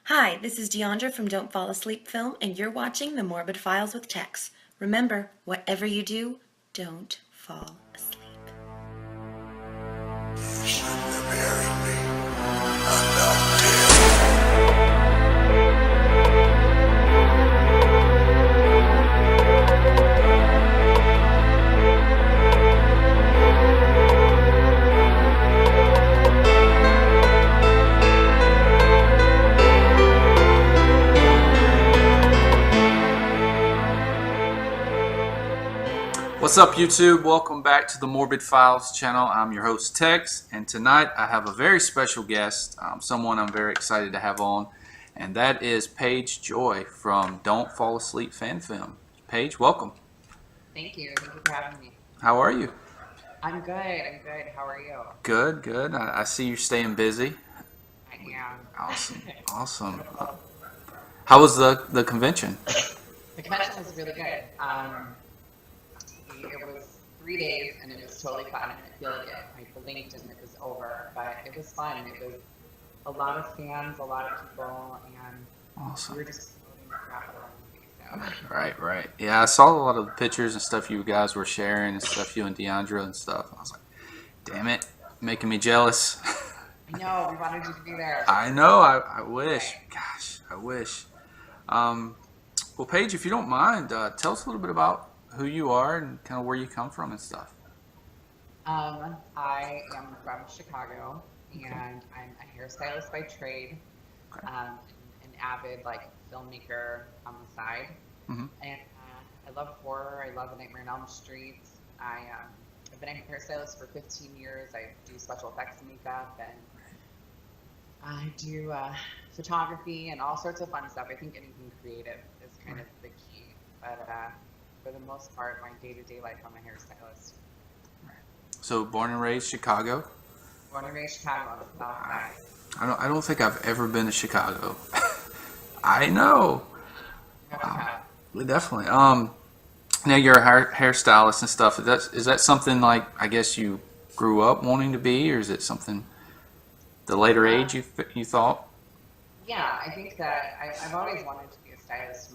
Hi, this is Diandra from Don't Fall Asleep Film, and you're watching the Morbid Files with Tex. Remember, whatever you do, don't fall asleep. You shouldn't have buried me. I'm not dead. What's up, YouTube? Welcome back to the Morbid Files channel. I'm your host, Tex, and tonight I have a very special guest, someone I'm very excited to have on, and that is Paige Joy from Don't Fall Asleep Fan Film. Paige, welcome. Thank you. Thank you for having me. How are you? I'm good. How are you? Good, good. I see you're staying busy. I am. Awesome. How was the convention? The convention was really good. It was 3 days, and it was totally fun. I feel like I blinked and it was over, but it was fun. It was a lot of fans, a lot of people, and Awesome. we were just promoting the crap out of the movie. So. Right. Yeah, I saw a lot of the pictures and stuff you guys were sharing and stuff, you and Diandra and stuff. I was like, damn it, making me jealous. I know, we wanted you to be there. I know, I wish. Gosh, I wish. Well, Paige, if you don't mind, tell us a little bit about who you are and kind of where you come from and stuff. I am from Chicago, and I'm a hairstylist by trade, Okay. an avid filmmaker on the side, Mhm. and I love horror. I love A Nightmare on Elm Street. I've been a hairstylist for 15 years. I do special effects makeup, and I do photography and all sorts of fun stuff. I think anything creative is kind of the key, but for the most part, my day-to-day life, I'm a hairstylist. So, born and raised Chicago. Born and raised Chicago on the South Side. I don't think I've ever been to Chicago. I know. Definitely. Now you're a hairstylist and stuff. Is that something like, I guess, you grew up wanting to be, or is it something the later age you thought? Yeah, I think that I've always wanted to be a stylist.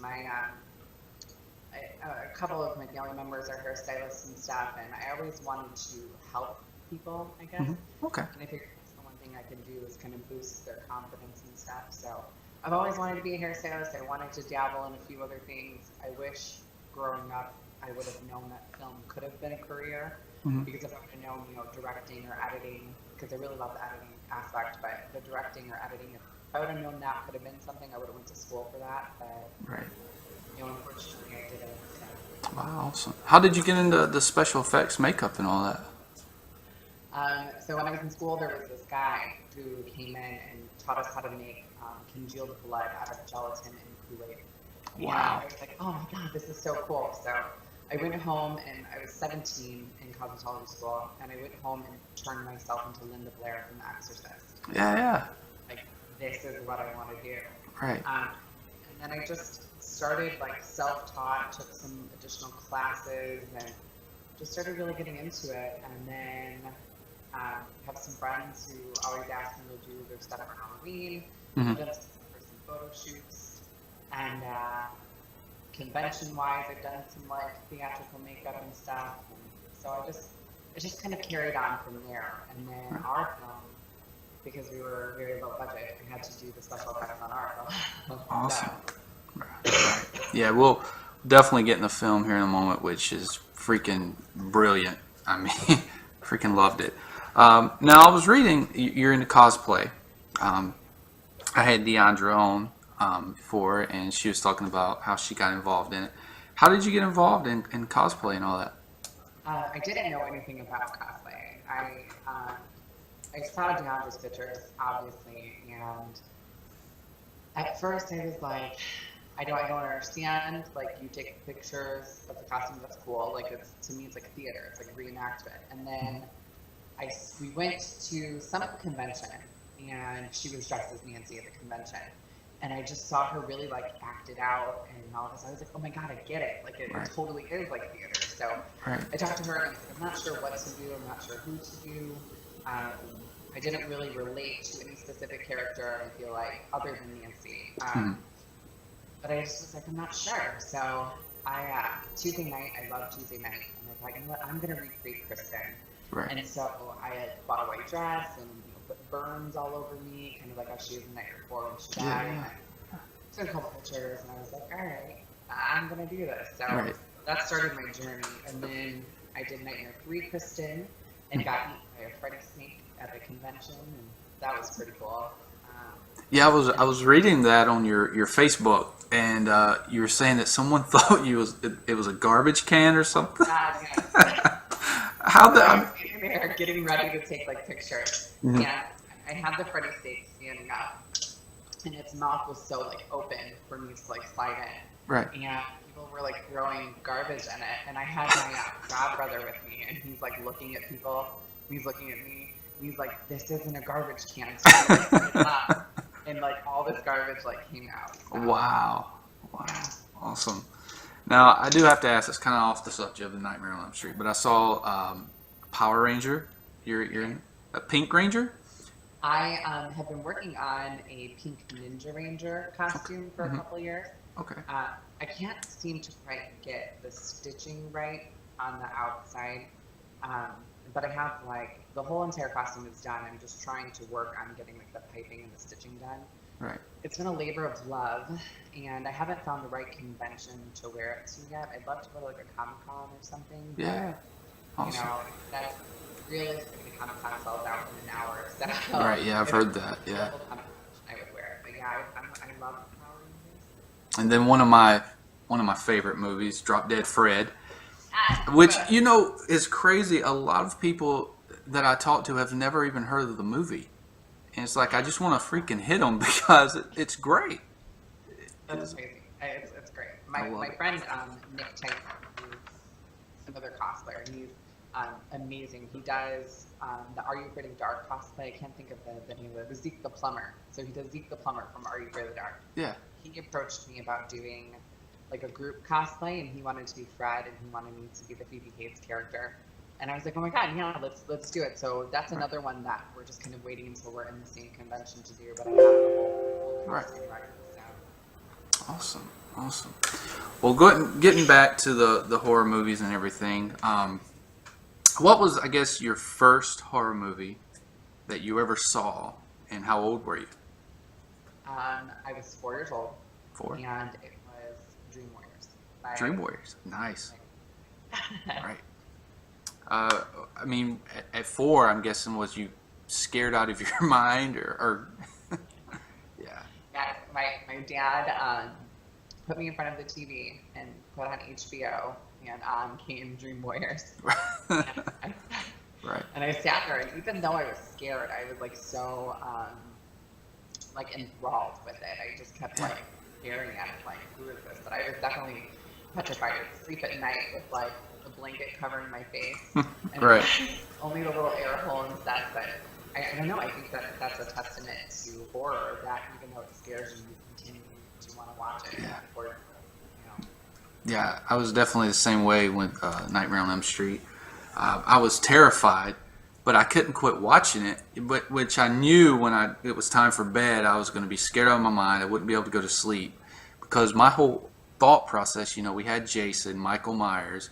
A couple of my family members are hairstylists and stuff, and I always wanted to help people, I guess. Okay. And I figured that's the one thing I can do is kind of boost their confidence and stuff. So I've always wanted to be a hairstylist. I wanted to dabble in a few other things. I wish growing up I would have known that film could have been a career, because if I would have known, directing or editing, because I really love the editing aspect, but the directing or editing, if I would have known that could have been something, I would have went to school for that. But Right. unfortunately, I didn't. So. Wow, awesome. How did you get into the special effects, makeup, and all that? So when I was in school, there was this guy who came in and taught us how to make congealed blood out of gelatin and Kool-Aid. Wow. And I was like, oh my God, this is so cool. So I went home, and I was 17 in cosmetology school, and I went home and turned myself into Linda Blair from The Exorcist. Yeah. Like, this is what I want to do. Right. And then I just started self-taught, took some additional classes, and just started really getting into it. And then have some friends who always ask me to do their stuff for Halloween. I've done some in-person photo shoots, and convention-wise, I've done some theatrical makeup and stuff. And so it just kind of carried on from there. And then our film, because we were very low budget, we had to do the special effects on our film. Awesome. Right. Yeah, we'll definitely get in the film here in a moment, which is freaking brilliant. I mean, freaking loved it. Now, I was reading, you're into cosplay. I had Diandra on before, and she was talking about how she got involved in it. How did you get involved in cosplay and all that? I didn't know anything about cosplay. I saw Diandra's pictures, obviously, and at first I was like, I don't understand. You take pictures of the costumes, that's cool. To me, it's like theater. It's like a reenactment. And then we went to some convention, and she was dressed as Nancy at the convention. And I just saw her really act it out, and all of a sudden I was like, oh my God, I get it. It totally is like theater. So I talked to her, and I said, I'm not sure what to do. I'm not sure who to do. I didn't really relate to any specific character, I feel like, other than Nancy. But I just was like, I'm not sure. So Tuesday night, I love Tuesday night. And I was like, you know what, I'm going to recreate Kristen. Right. And so I had bought a white dress and put burns all over me, kind of like how she was the night before when she died. Yeah. And I took a couple pictures and I was like, all right, I'm going to do this. So Right. that started my journey. And then I did Nightmare 3 Kristen and got eaten by a Freddy snake at a convention. And that was pretty cool. Yeah, I was reading that on your Facebook, and you were saying that someone thought it was a garbage can or something. How I the was sitting there getting ready to take like pictures, Mhm. and I had the Freddy steak standing up, and its mouth was so like open for me to like slide in. Right. And people were like throwing garbage in it, and I had my god brother with me, and he's like looking at people, and he's looking at me, and he's like, "This isn't a garbage can." So he, like, picked it up, and like all this garbage like came out. So, Wow. Awesome. Now, I do have to ask, it's kind of off the subject of the Nightmare on Elm Street, but I saw Power Ranger. You're in a Pink Ranger? I have been working on a pink Ninja Ranger costume for a couple of years. Okay. I can't seem to quite get the stitching right on the outside, but I have like the whole entire costume is done. I'm just trying to work on getting like the piping and the stitching done. Right. It's been a labor of love, and I haven't found the right convention to wear it to yet. I'd love to go to like a Comic-Con or something. But, Yeah. Awesome. You know, that's realistically the Comic-Con sells out in an hour. So Right, yeah, I've heard that, yeah. I would wear it. But yeah, I love Power Rangers. And then one of my favorite movies, Drop Dead Fred, which, you know, is crazy. A lot of people that I talk to have never even heard of the movie. And it's like, I just want to freaking hit them because it's great. That's crazy. It's great. My friend Nick Tyson, who's another cosplayer, he's amazing. He does the Are You Afraid of the Dark cosplay. I can't think of the name of it. Zeke the Plumber. So he does Zeke the Plumber from Are You Afraid of the Dark. Yeah. He approached me about doing like a group cosplay, and he wanted to be Fred, and he wanted me to be the Phoebe Cates character. And I was like, oh my god, yeah, let's do it. So that's another one that we're just kind of waiting until we're in the same convention to do. But I have the whole costume ready. So. Awesome. Well, getting back to the horror movies and everything, what was, I guess, your first horror movie that you ever saw, and how old were you? I was 4 years old. 4? And it was Dream Warriors. Dream Warriors. Nice. Right. I mean, at 4, I'm guessing, was you scared out of your mind, or yeah. Yeah, my dad put me in front of the TV and put on HBO, and on came Dream Warriors. Right. And I sat there, and even though I was scared, I was like so like enthralled with it. I just kept like staring at it, like, who is this? But I was definitely petrified. I'd sleep at night with like a blanket covering my face, and Right. only the little air hole and stuff. But I don't know. I think that's a testament to horror, that even though it scares you, you continue to want to watch it. Yeah. Or, you know. Yeah, I was definitely the same way with Nightmare on Elm Street. I was terrified, but I couldn't quit watching it. Which I knew when it was time for bed, I was going to be scared out of my mind. I wouldn't be able to go to sleep because my whole thought process, you know, we had Jason, Michael Myers.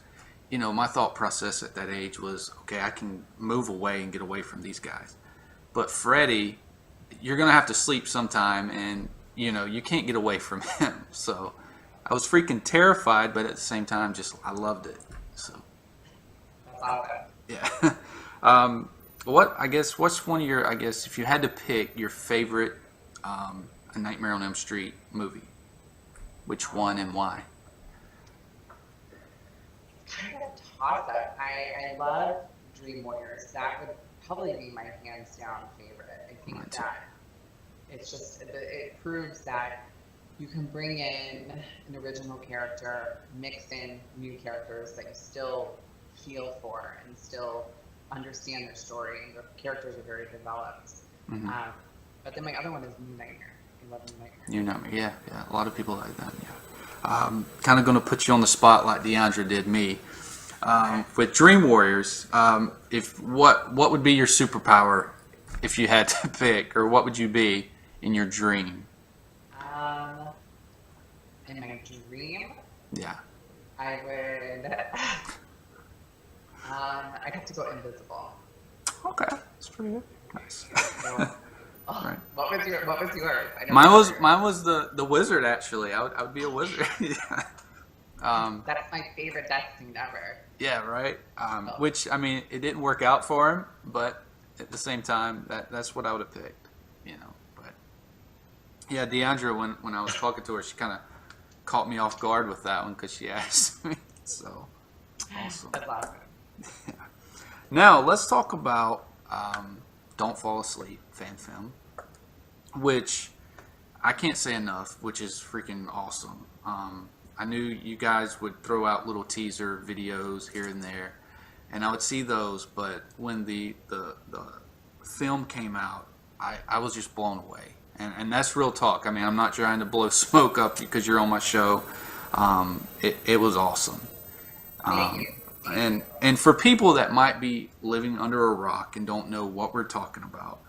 You know, my thought process at that age was, okay, I can move away and get away from these guys. But Freddy, you're going to have to sleep sometime, and, you know, you can't get away from him. So I was freaking terrified, but at the same time, I loved it. So, That's awesome. yeah. What's one of your, I guess, if you had to pick your favorite A Nightmare on Elm Street movie, which one and why? Kind of toss up. I love Dream Warriors. That would probably be my hands down favorite. I think Mine too. that it's just, it proves that you can bring in an original character, mix in new characters that you still feel for and still understand their story, and the characters are very developed. Mhm. But then my other one is New Nightmare. I love New Nightmare. You know me, yeah. A lot of people like that, yeah. Kind of going to put you on the spot like Diandra did me. With Dream Warriors, what would be your superpower if you had to pick, or what would you be in your dream? In my dream, Yeah. I would. I'd have to go invisible. Okay, that's pretty good. Nice. So, Right. What was yours? I know Mine was the wizard actually. I would be a wizard. Yeah. That's my favorite death scene ever. Yeah, right. Which I mean, it didn't work out for him, but at the same time, that's what I would have picked. You know, but yeah, Diandra, when I was talking to her, she kind of caught me off guard with that one because she asked me. So awesome. That's awesome. Now let's talk about "Don't Fall Asleep" fan film, which I can't say enough, which is freaking awesome. I knew you guys would throw out little teaser videos here and there, and I would see those, but when the film came out, I was just blown away. And that's real talk. I mean, I'm not trying to blow smoke up because you're on my show. It was awesome. And for people that might be living under a rock and don't know what we're talking about,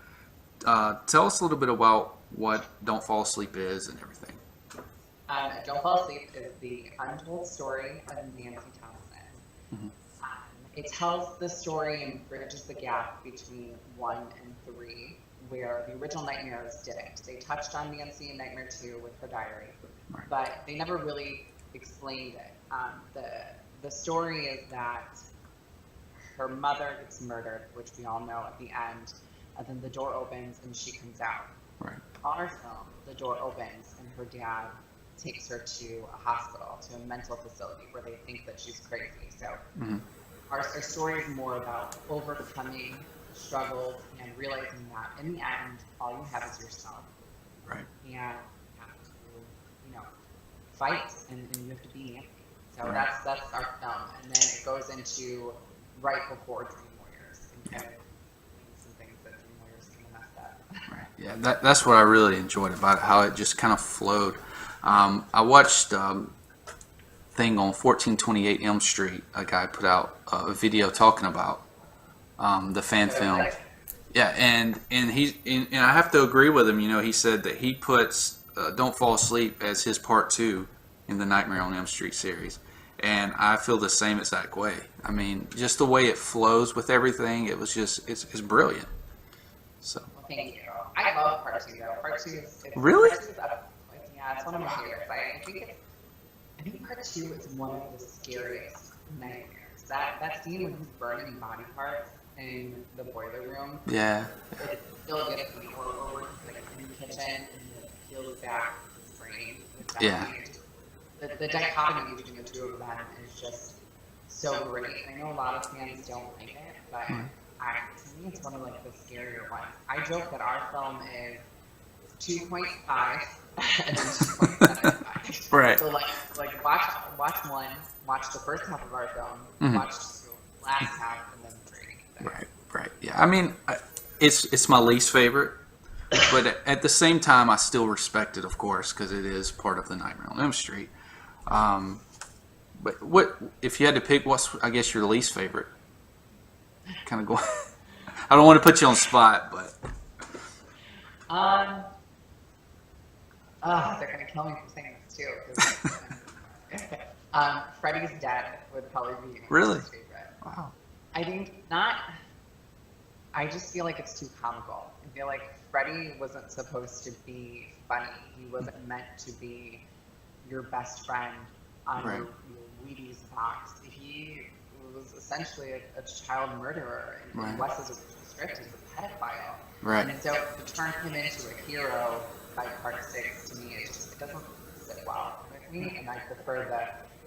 tell us a little bit about what Don't Fall Asleep is and everything. Don't Fall Asleep is the untold story of Nancy Thompson. Mm-hmm. It tells the story and bridges the gap between 1 and 3, where the original Nightmares didn't. They touched on Nancy in Nightmare 2 with her diary, Right. but they never really explained it. The story is that her mother gets murdered, which we all know at the end, and then the door opens and she comes out. Right. Our film, the door opens and her dad takes her to a hospital, to a mental facility where they think that she's crazy. So Mm-hmm. our story is more about overcoming the struggles and realizing that in the end, all you have is yourself. Right. And you have to, fight and you have to be Nancy. So Right. that's our film. And then it goes into right before Dream Warriors and kind of some things that Dream Warriors kind of messed up. Right. Yeah, that's what I really enjoyed about it, how it just kind of flowed. I watched thing on 1428 Elm Street. A guy put out a video talking about the fan film. Yeah, and I have to agree with him. He said that he puts Don't Fall Asleep as his part 2 in the Nightmare on Elm Street series, and I feel the same exact way. I mean, just the way it flows with everything, it was just it's brilliant. So. Well, thank you. I love part 2 though. Part 2 is Really? Part 2 is yeah, it's one of my favorites. I think part 2 is one of the scariest nightmares. That scene when he's burning body parts in the boiler room. Yeah. It still gets me over like in the kitchen and it peels back his brain. Yeah. The dichotomy between the two of them is just so great. I know a lot of fans don't like it, but to me it's one of like the scarier ones. I joke that our film is 2.5 and then 2.75. Right. So like watch one, watch the first half of our film, Mhm. watch the last half, and then 3. Right. Yeah. I mean, it's my least favorite, but at the same time, I still respect it, of course, because it is part of the Nightmare on Elm Street. But what if you had to pick? What's I guess your least favorite? Kind of go. I don't want to put you on the spot, but They're gonna kill me for saying this too. 'Cause- Freddy's Dead would probably be my Really? least favorite. wow. I think not. I just feel like it's too comical. I feel like Freddy wasn't supposed to be funny. He wasn't meant to be your best friend on Right. your Wheaties box. He was essentially a child murderer, and Right. Wes's script is a pedophile. Right. And so to turn him into a hero by part 6, to me, it doesn't sit well with me, and I prefer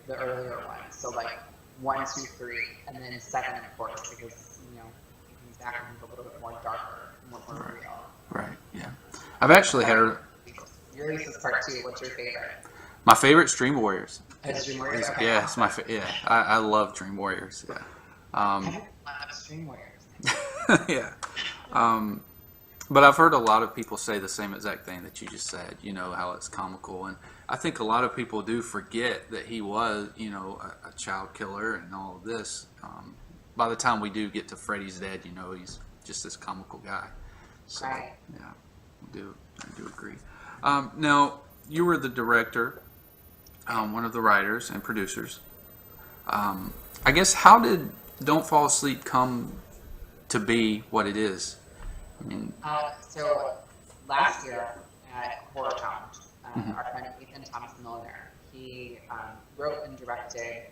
the earlier ones. So like 1, 2, 3, and then 7, of course, because he comes back and he's a little bit more darker, more real. Right. Yeah. I've actually had Your least is part 2. What's your favorite? my favorite Dream Warriors. Dream Warriors. Okay. Yeah, it's my yeah. I love Dream Warriors. Yeah. I love Dream Warriors. Yeah. But I've heard a lot of people say the same exact thing that you just said, how it's comical. And I think a lot of people do forget that he was, a child killer and all of this. By the time we do get to Freddy's Dead, he's just this comical guy. So Right. yeah, I do agree. Now you were the director, one of the writers and producers. I guess how did Don't Fall Asleep come to be what it is? I mean, So last year at Horror Challenge, mhm. our friend Ethan Thomas Milliner, he wrote and directed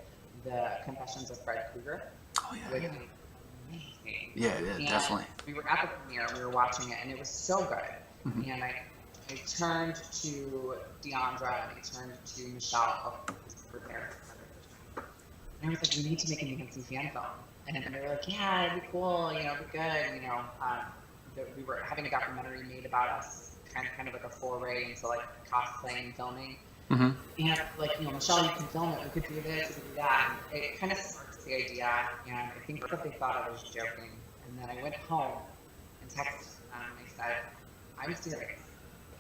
the Confessions of Fred Krueger, Oh yeah, which yeah, is amazing. yeah, yeah, And definitely. we were at the premiere, we were watching it, and it was so good. Mhm. And I turned to Diandra and I turned to Michelle, who's prepared. And I was like, we need to make a Nancy fan film. And they were like, yeah, it'd be cool, it'd be good, we were having a documentary made about us, kind of like a foray into like cosplay and filming. Hmm. And like, Michelle, you can film it, we could do this, we could do that. And it kind of sparked the idea, and I think that they thought I was joking. And then I went home and texted them, and I said, I'm serious.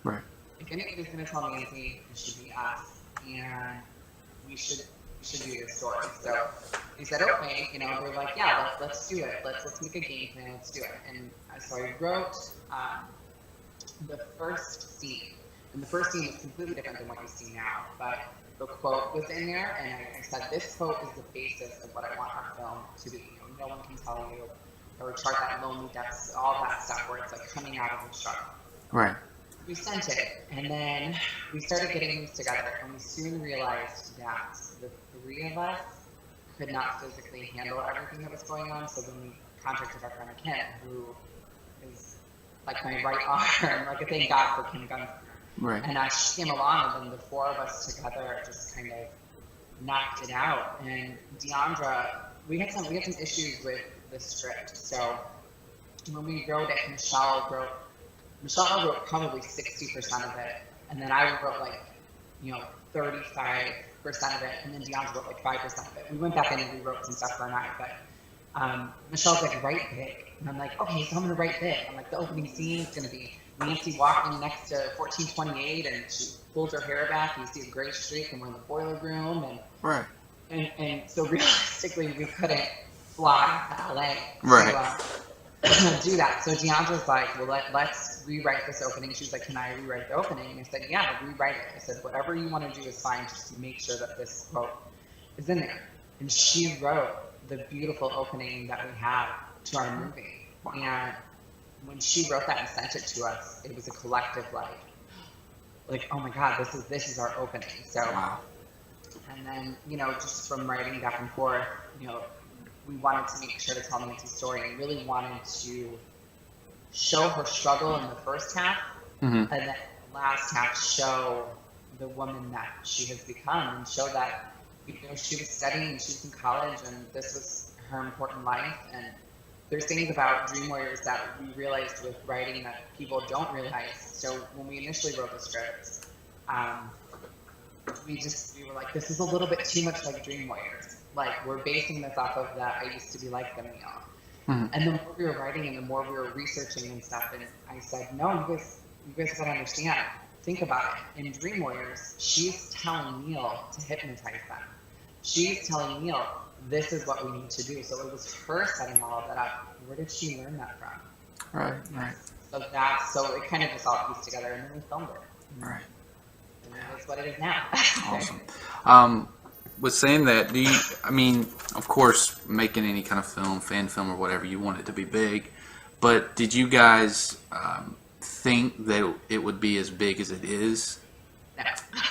Right. If anybody's going to tell Nancy, it should be us, and we should do this story. So he said, okay, we're like, yeah, let's do it. Let's make a game plan. Let's do it. And so I wrote the first scene, and the first scene is completely different than what you see now. But the quote was in there, and I said, this quote is the basis of what I want our film to be. No one can tell you, or chart that lonely depths, all that stuff where it's like coming out of the struggle. Right. We sent it, and then we started getting things together, and we soon realized that the three of us could not physically handle everything that was going on. So then we contacted our friend Kim, who is like my right arm, like a thank God for Kim Guns. Right. And she came along, and then the four of us together just kind of knocked it out. And Diandra, we had some issues with the script. So when we wrote it, Michelle wrote probably 60% of it, and then I wrote 35% of it, and then Diandra wrote 5% of it. We went back in and rewrote some stuff for a night, but Michelle's like, write big. And I'm like, okay, so I'm gonna write big. I'm like, the opening scene is gonna be Nancy walking next to 1428, and she pulls her hair back, and you see a gray streak, and we're in the boiler room, and Right. and so realistically, we couldn't fly to LA. Right. To do that. So Deandra's like, well, let's rewrite this opening. She's like, can I rewrite the opening? And I said, yeah, rewrite it. I said, whatever you want to do is fine, just to make sure that this quote is in there. And she wrote the beautiful opening that we have to our movie. And when she wrote that and sent it to us, it was a collective like, oh my God, this is our opening. So, Wow. and then, just from writing back and forth, we wanted to make sure to tell Nancy's story and really wanted to show her struggle in the first half, Mm-hmm. and then the last half show the woman that she has become, and show that she was studying, she was in college, and this was her important life. And there's things about Dream Warriors that we realized with writing that people don't realize. So when we initially wrote the script, we were like, this is a little bit too much like Dream Warriors. Like, we're basing this off of that I used to be like them, Mm-hmm. And the more we were writing and the more we were researching and stuff, and I said, no, you guys gotta understand. Think about it. In Dream Warriors, she's telling Neil to hypnotize them. She's telling Neil, this is what we need to do. So it was her setting all of that up. Where did she learn that from? Right. Right. So it kind of just all pieced together, and then we filmed it. Right. And that's what it is now. Awesome. With saying that, of course, making any kind of film, fan film or whatever, you want it to be big. But did you guys think that it would be as big as it is?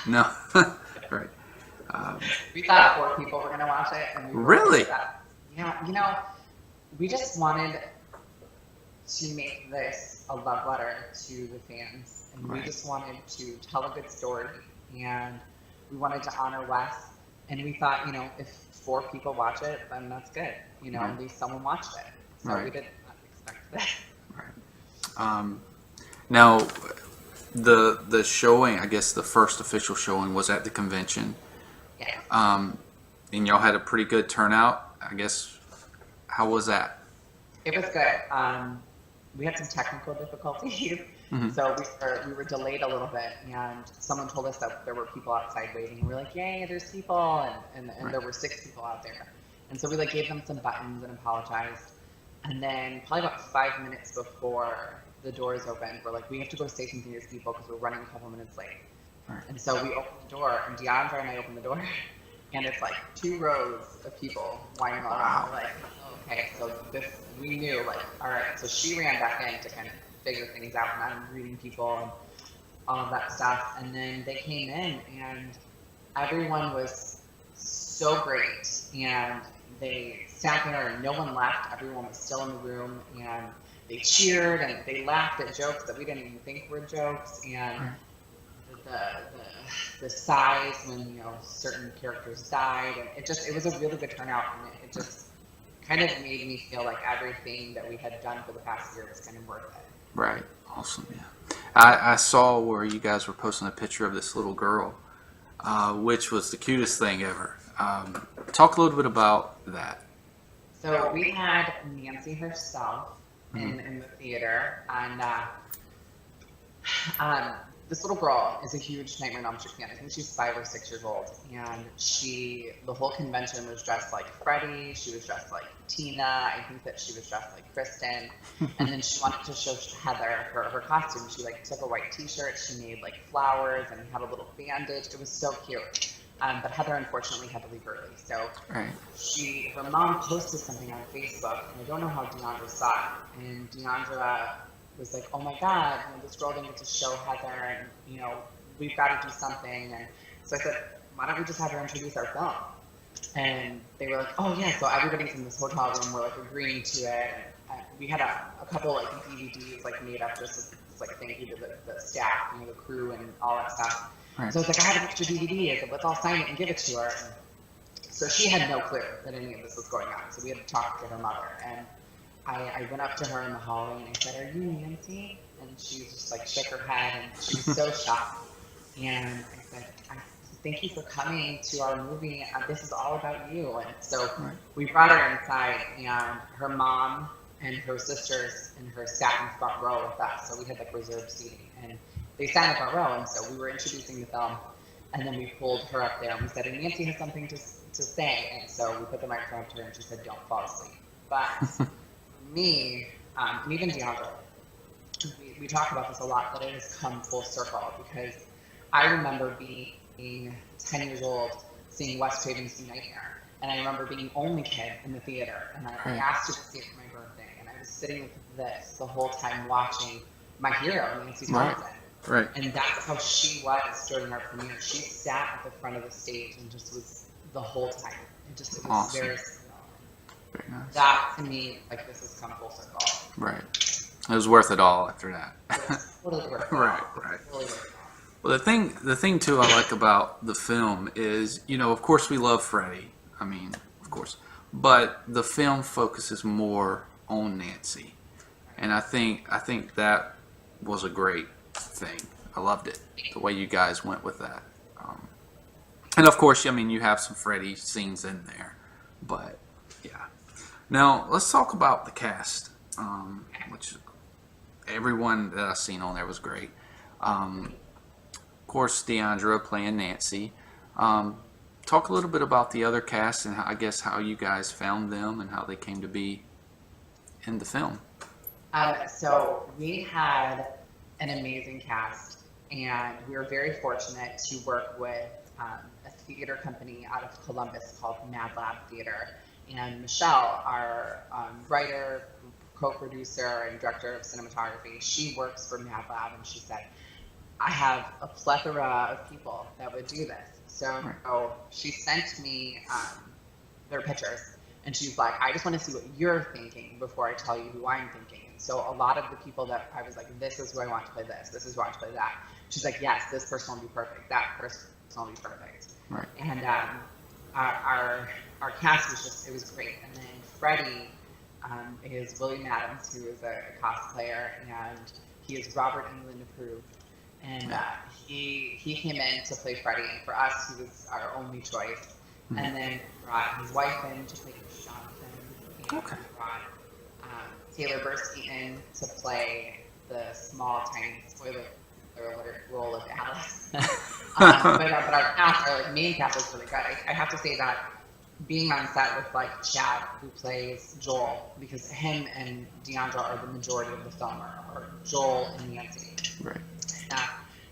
No. No. Right. We thought 4 people were going to watch it. And we Really? Yeah, we just wanted to make this a love letter to the fans. And Right. we just wanted to tell a good story. And we wanted to honor Wes. And we thought, if 4 people watch it, then that's good. Right. At least someone watched it. So Right. we did not expect that. Right. Now, the showing, I guess the first official showing was at the convention. Yeah. And y'all had a pretty good turnout. I guess, how was that? It was good. We had some technical difficulties, Mhm. so we were delayed a little bit, and someone told us that there were people outside waiting. We're like, yay, there's people, and Right. there were 6 people out there. And so we gave them some buttons and apologized. And then probably about 5 minutes before the doors opened. We're like, we have to go say something to these people because we're running a couple minutes late. Right. And so we open the door, and Diandra and I open the door, and it's like 2 rows of people winding all around. We're like, okay, so this, we knew, like, all right. So she ran back in to kind of figure things out, and I'm reading people and all of that stuff. And then they came in, and everyone was so great, and they sat there, and no one left. Everyone was still in the room, and they cheered, and they laughed at jokes that we didn't even think were jokes, and the sighs when, you know, certain characters died, and it was a really good turnout, and it just kind of made me feel like everything that we had done for the past year was kind of worth it. Right. Awesome. Yeah. I saw where you guys were posting a picture of this little girl, which was the cutest thing ever. Talk a little bit about that. So we had Nancy herself in the theater, and this little girl is a huge Nightmare on Elm Street fan. I think she's 5 or 6 years old, and the whole convention was dressed like Freddie. She was dressed like Tina. I think that she was dressed like Kristen. And then she wanted to show Heather her costume. She like took a white T-shirt. She made like flowers and had a little bandage. It was so cute. But Heather unfortunately had to leave early, so her mom posted something on Facebook, and I don't know how Diandra saw it. And Diandra was like, "Oh my God, you know, this girl didn't get to show Heather, and you know, we've got to do something." And so I said, "Why don't we just have her introduce our film?" And they were like, "Oh yeah." So everybody's in this hotel room. We're like agreeing to it. And we had a couple like DVDs like made up just as like thank you to the staff, you know, the crew and all that stuff. Right. So I was like, I have an extra DVD. I said, let's all sign it and give it to her. And so she had no clue that any of this was going on. So we had to talk to her mother. And I went up to her in the hallway and I said, "Are you Nancy?" And she just like shook her head and she was so shocked. And I said, "Thank you for coming to our movie. This is all about you." And so we brought her inside, and her mom and her sisters and her sat in the front row with us. So we had like reserved seating. And they sat in the front row, and so we were introducing the film, and then we pulled her up there, and we said, "And Nancy has something to say," and so we put the microphone up to her, and she said, "Don't fall asleep." But me, and even Diandra, we talk about this a lot, that it has come full circle, because I remember being 10 years old, seeing Wes Craven's New Nightmare, and I remember being the only kid in the theater, and I asked to see it for my birthday, and I was sitting with this the whole time watching my hero, Nancy Thompson. Right. And that's how she was during our premiere. She sat at the front of the stage and just was the whole time. It was awesome. very nice. That to me, like, this has come full circle. Right. It was worth it all after that. Totally worth it. Right. Totally worth it. Well, the thing too I like about the film is, you know, of course we love Freddie. I mean, of course, but the film focuses more on Nancy, and I think that was a great thing. I loved it, the way you guys went with that. And of course, I mean, you have some Freddie scenes in there, but yeah. Now let's talk about the cast, which everyone that I've seen on there was great. Of course, Diandra playing Nancy. Talk a little bit about the other cast and I guess how you guys found them and how they came to be in the film. So we had an amazing cast, and we were very fortunate to work with a theater company out of Columbus called Mad Lab Theater. And Michelle, our writer, co-producer, and director of cinematography, she works for Mad Lab, and she said, "I have a plethora of people that would do this." So she sent me their pictures, and she's like, "I just want to see what you're thinking before I tell you who I'm thinking." And so a lot of the people that I was like, "This is who I want to play this. This is who I want to play that." She's like, "Yes, this person will be perfect. That person will be perfect." Right. And our cast was just, it was great. And then Freddie is William Adams, who is a cosplayer, and he is Robert England approved. And he came in to play Freddie, and for us, he was our only choice. And then brought his wife in to play Jonathan. And brought Taylor Bursky in to play the small, tiny, spoiler alert role of Alice. But our cast, our main cast was really good. I have to say that being on set with like Chad, who plays Joel, because him and Diandra are the majority of the film, or Joel and Nancy. Right.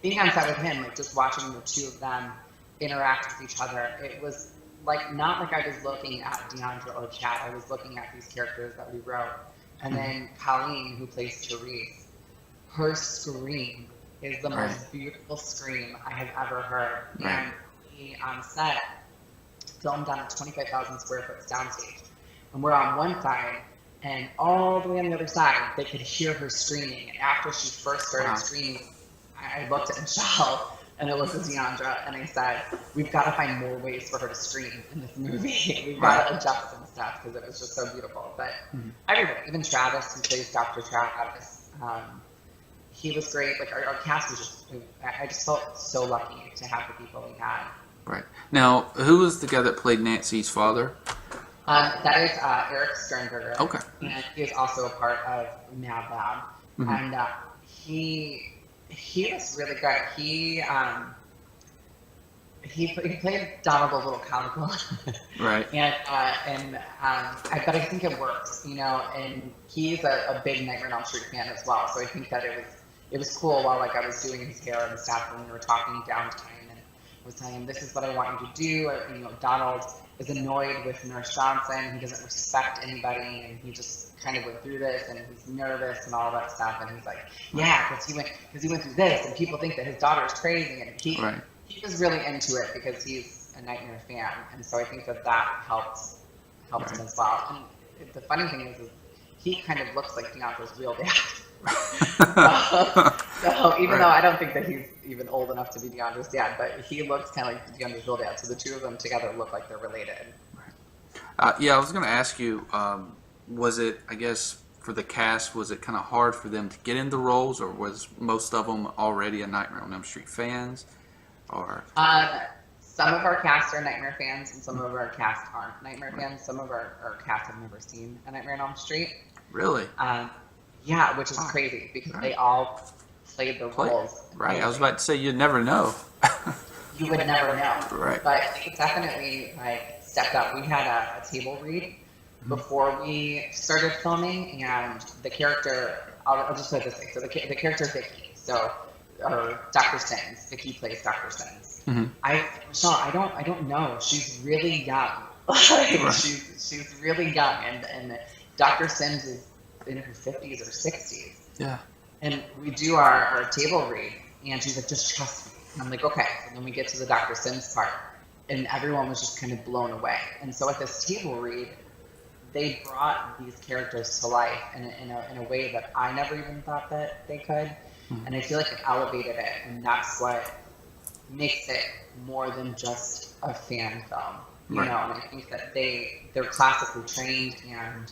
Being on set with him, like just watching the two of them interact with each other, it was like not like I was looking at Diandra or Chad. I was looking at these characters that we wrote. And then Colleen, who plays Therese, her scream is the most beautiful scream I have ever heard. Right. And we on set filmed on a 25,000 square foot soundstage. And we're on one side, and all the way on the other side, they could hear her screaming. And after she first started screaming, I looked at Michelle, and I looked at Diandra, and I said, we've got to find more ways for her to scream in this movie. We've got to adjust some stuff, because it was just so beautiful. But everybody, even Travis, who plays Dr. Travis, he was great. Like, our cast was just, I just felt so lucky to have the people we had. Right. Now, who was the guy that played Nancy's father? That is Eric Sternberger. Okay. And he is also a part of Mad Lab. And he was really good. He played Donald a little comical. Right. But I think it works, you know, and he's a big Nightmare on Elm Street fan as well. So I think that it was cool while like I was doing his hair and stuff, when we were talking downtime, and I was telling him, this is what I want you to do. Or, you know, Donald is annoyed with Nurse Johnson. He doesn't respect anybody, and he just kind of went through this, and he's nervous and all that stuff. And he's like, yeah, because he went through this, and people think that his daughter is crazy, and he was really into it because he's a Nightmare fan, and so I think that helped him as well. And the funny thing is he kind of looks like Deandra's real dad. So even though I don't think that he's even old enough to be Deandra's dad, but he looks kind of like Deandra's real dad. So the two of them together look like they're related. Yeah, I was going to ask you, was it, I guess, for the cast, was it kind of hard for them to get into roles, or was most of them already a Nightmare on Elm Street fans? Or some of our cast are Nightmare fans, and some of our cast aren't Nightmare fans. Some of our cast have never seen a Nightmare on Elm Street. Really? Yeah, which is crazy because they all played the roles. Right. I was about to say you'd never know. You would never know. Right. But it definitely like stepped up. We had a table read before we started filming, and the character, I'll just put it this way. So the character Vicky, or Dr. Sims. Vicky plays Dr. Sims. Michelle, I don't know. She's really young. She's really young, and Dr. Sims is in her 50s or 60s. Yeah. And we do our table read, and she's like, just trust me. And I'm like, okay. And then we get to the Dr. Sims part, and everyone was just kind of blown away. And so at this table read, they brought these characters to life in a way that I never even thought that they could. And I feel like it elevated it, and that's what makes it more than just a fan film. You know, and I think that they're classically trained, and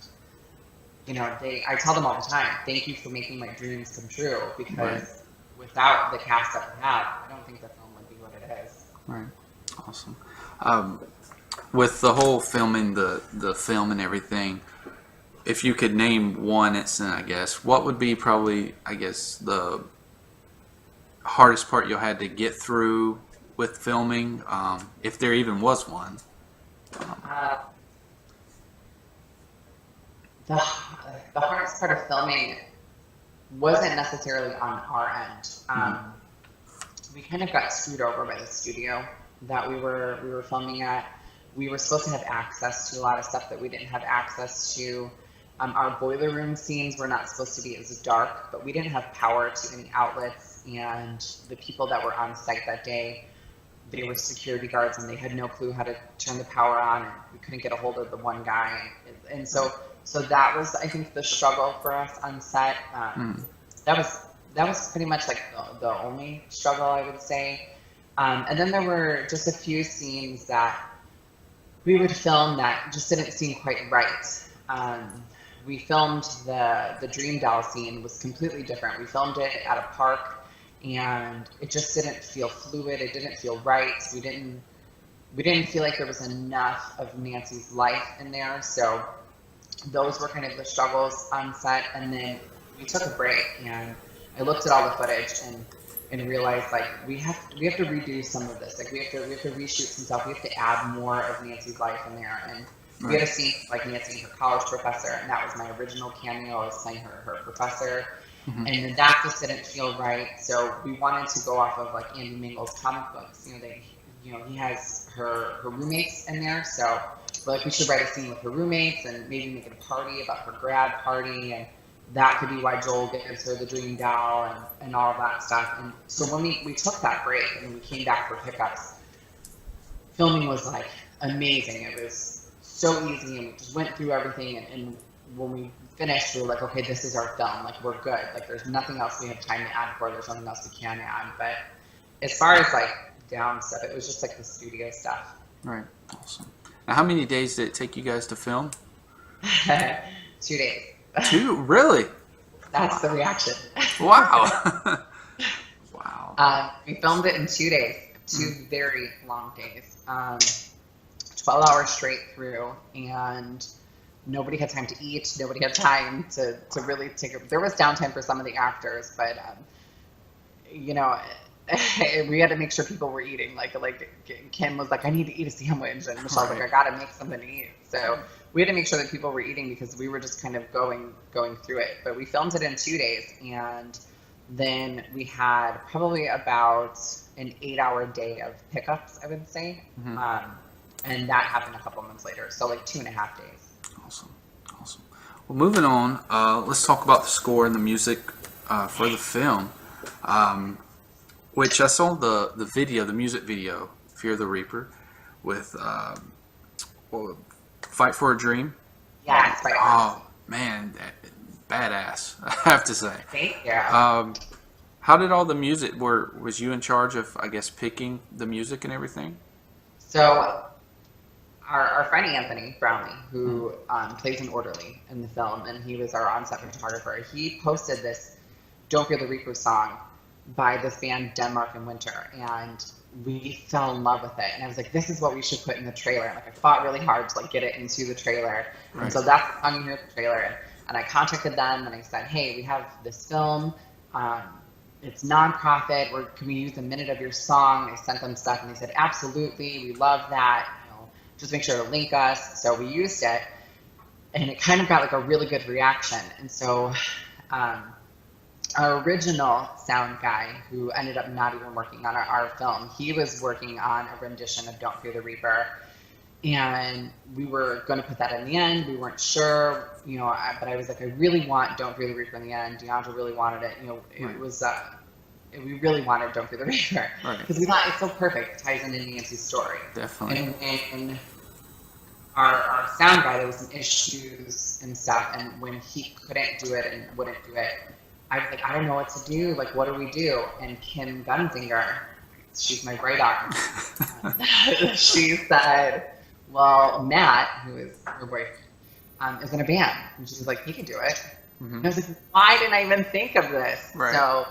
you know, I tell them all the time, thank you for making my dreams come true, because without the cast that we have, I don't think the film would be what it is. Right. Awesome. With the whole filming the film and everything, if you could name one incident, I guess, what would be probably, I guess, the hardest part you had to get through with filming, if there even was one? The hardest part of filming wasn't necessarily on our end. We kind of got screwed over by the studio that we were filming at. We were supposed to have access to a lot of stuff that we didn't have access to. Our boiler room scenes were not supposed to be as dark, but we didn't have power to any outlets, and the people that were on site that day, they were security guards, and they had no clue how to turn the power on, and we couldn't get a hold of the one guy. And so that was, I think, the struggle for us on set. That was pretty much like the only struggle, I would say. And then there were just a few scenes that we would film that just didn't seem quite right. We filmed the Dream Doll scene was completely different. We filmed it at a park, and it just didn't feel fluid. It didn't feel right. We didn't feel like there was enough of Nancy's life in there. So those were kind of the struggles on set. And then we took a break, and I looked at all the footage, and and realized like we have to redo some of this. Like we have to reshoot some stuff. We have to add more of Nancy's life in there. And we had a scene like Nancy and her college professor, and that was my original cameo. I was playing her professor. And then that just didn't feel right. So we wanted to go off of like Andy Mingle's comic books. He has her roommates in there. So we're like, we should write a scene with her roommates and maybe make it a party about her grad party. And that could be why Joel gives her the dream doll and all of that stuff. And so when we took that break and we came back for pickups, filming was like amazing. It was so easy, and we just went through everything. And when we finished, we were like, okay, this is our film. Like, we're good. Like, there's nothing else we have time to add for. There's nothing else we can add. But as far as like down stuff, it was just like the studio stuff. Right. Awesome. Now, how many days did it take you guys to film? 2 days. 2? Really? That's the reaction. Wow. Wow. We filmed it in 2 days, 2 very long days, 12 hours straight through, and nobody had time to eat. Nobody had time to really there was downtime for some of the actors, but we had to make sure people were eating. Like Kim was like, I need to eat a sandwich, and Michelle was like, I gotta make something to eat. So we had to make sure that people were eating because we were just kind of going through it. But we filmed it in 2 days, and then we had probably about an 8-hour day of pickups, I would say. And that happened a couple months later. So like 2.5 days. Awesome. Well, moving on, let's talk about the score and the music for the film. Which I saw the music video, Fear the Reaper, with Fight for a Dream. Yeah, it's right. Oh, man, badass, I have to say. Thank you. How did all the music, was you in charge of, I guess, picking the music and everything? So our friend Anthony Brownlee, who plays an orderly in the film, and he was our on-set photographer, he posted this Don't Fear the Reaper song by this band Denmark in Winter, and we fell in love with it. And I was like, this is what we should put in the trailer. Like, I fought really hard to like get it into the trailer. Right. And so that's the song you hear in the trailer. And I contacted them and I said, hey, we have this film. It's nonprofit. Can we use a minute of your song? I sent them stuff and they said, absolutely, we love that. Just make sure to link us. So we used it, and it kind of got like a really good reaction. And so our original sound guy, who ended up not even working on our film, he was working on a rendition of Don't Fear the Reaper. And we were going to put that in the end. We weren't sure, but I was like, I really want Don't Fear the Reaper in the end. Diandra really wanted it. It was, we really wanted Don't Fear the Reaper. Because we thought it's so perfect. It ties into Nancy's story. Definitely. And our sound guy, there was some issues and stuff. And when he couldn't do it and wouldn't do it, I was like, I don't know what to do. Like, what do we do? And Kim Gunzinger, she's my right arm. She said, well, Matt, who is her boyfriend, is in a band. And she was like, he can do it. And I was like, why didn't I even think of this? Right. So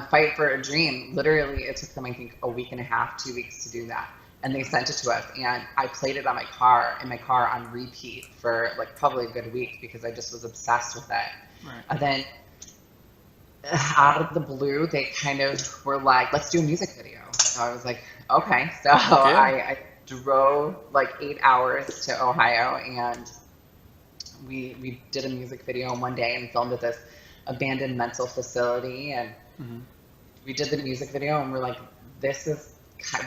Fight for a Dream, literally it took them, I think, a week and a half, 2 weeks to do that. And they sent it to us, and I played it in my car on repeat for like probably a good week because I just was obsessed with it. Right. And then out of the blue, they kind of were like, let's do a music video. So I was like, okay. So I drove like 8 hours to Ohio, and we did a music video in one day and filmed at this abandoned mental facility. And we did the music video, and we're like,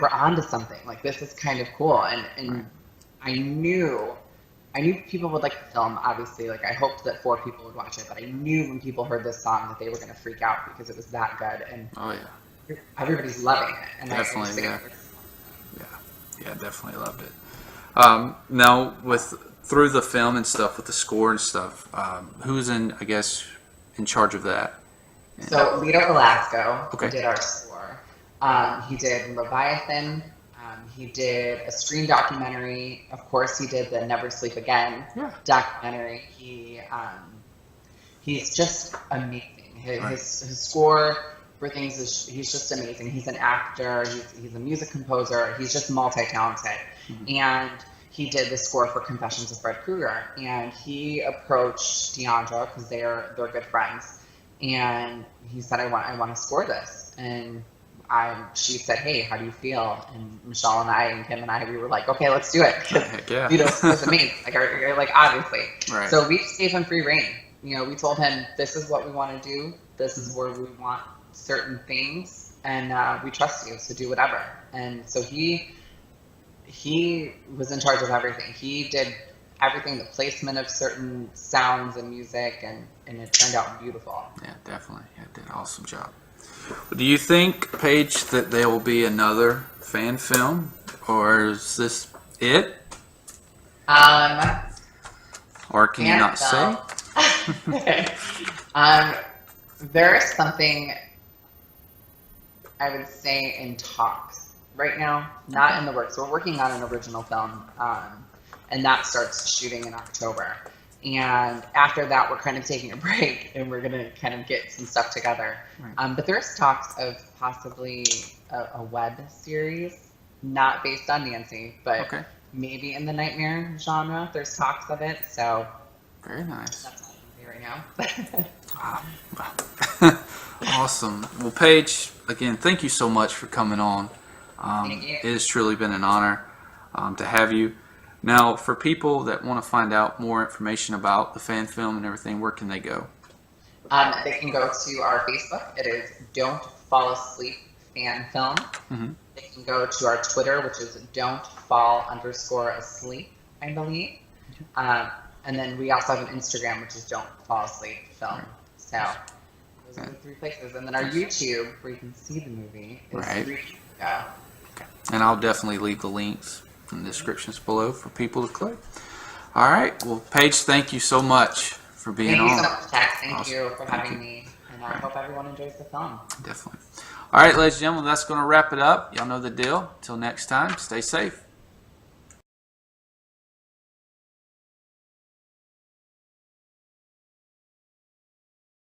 we're onto something. Like, this is kind of cool. And I knew people would like the film, obviously. Like, I hoped that 4 people would watch it, but I knew when people heard this song that they were going to freak out because it was that good. And everybody's loving it. And definitely, yeah, definitely loved it. Now, through the film and stuff, with the score and stuff, who's in charge of that? So Lito Velasco did our score. He did Leviathan. He did a screen documentary. Of course, he did the Never Sleep Again documentary. He's just amazing. His score for things he's just amazing. He's an actor. He's a music composer. He's just multi-talented. And he did the score for Confessions of Fred Krueger. And he approached Diandra because they're good friends. And he said, I want to score this. and she said, "Hey, how do you feel?" And Michelle and I and Kim and I, we were like, "Okay, let's do it." Heck yeah. It's amazing. Like obviously. Right. So we just gave him free reign. We told him this is what we want to do. This is where we want certain things, and we trust you, so do whatever. And so he was in charge of everything. He did everything, the placement of certain sounds and music, and it turned out beautiful. Yeah, definitely. Yeah, did an awesome job. Do you think, Paige, that there will be another fan film, or is this it? Or can you not say? There is something I would say in talks right now, not in the works. We're working on an original film, and that starts shooting in October. And after that, we're kind of taking a break, and we're going to kind of get some stuff together. Right. But there's talks of possibly a web series, not based on Nancy, but maybe in the nightmare genre. There's talks of it, so very nice. That's all I can say right now. Wow. Awesome. Well, Paige, again, thank you so much for coming on. Thank you. It has truly been an honor to have you. Now, for people that want to find out more information about the fan film and everything, where can they go? They can go to our Facebook. It is Don't Fall Asleep Fan Film. Mm-hmm. They can go to our Twitter, which is Don't Fall_asleep, I believe. And then we also have an Instagram, which is Don't Fall Asleep Film. So those are the 3 places. And then our YouTube, where you can see the movie, is Okay. And I'll definitely leave the links in the descriptions below for people to click. All right. Well, Paige, thank you so much for being on. Thank you so much, Jack. Thank you for having me. And I hope everyone enjoys the film. Definitely. All right, ladies and gentlemen, that's going to wrap it up. Y'all know the deal. Till next time, stay safe.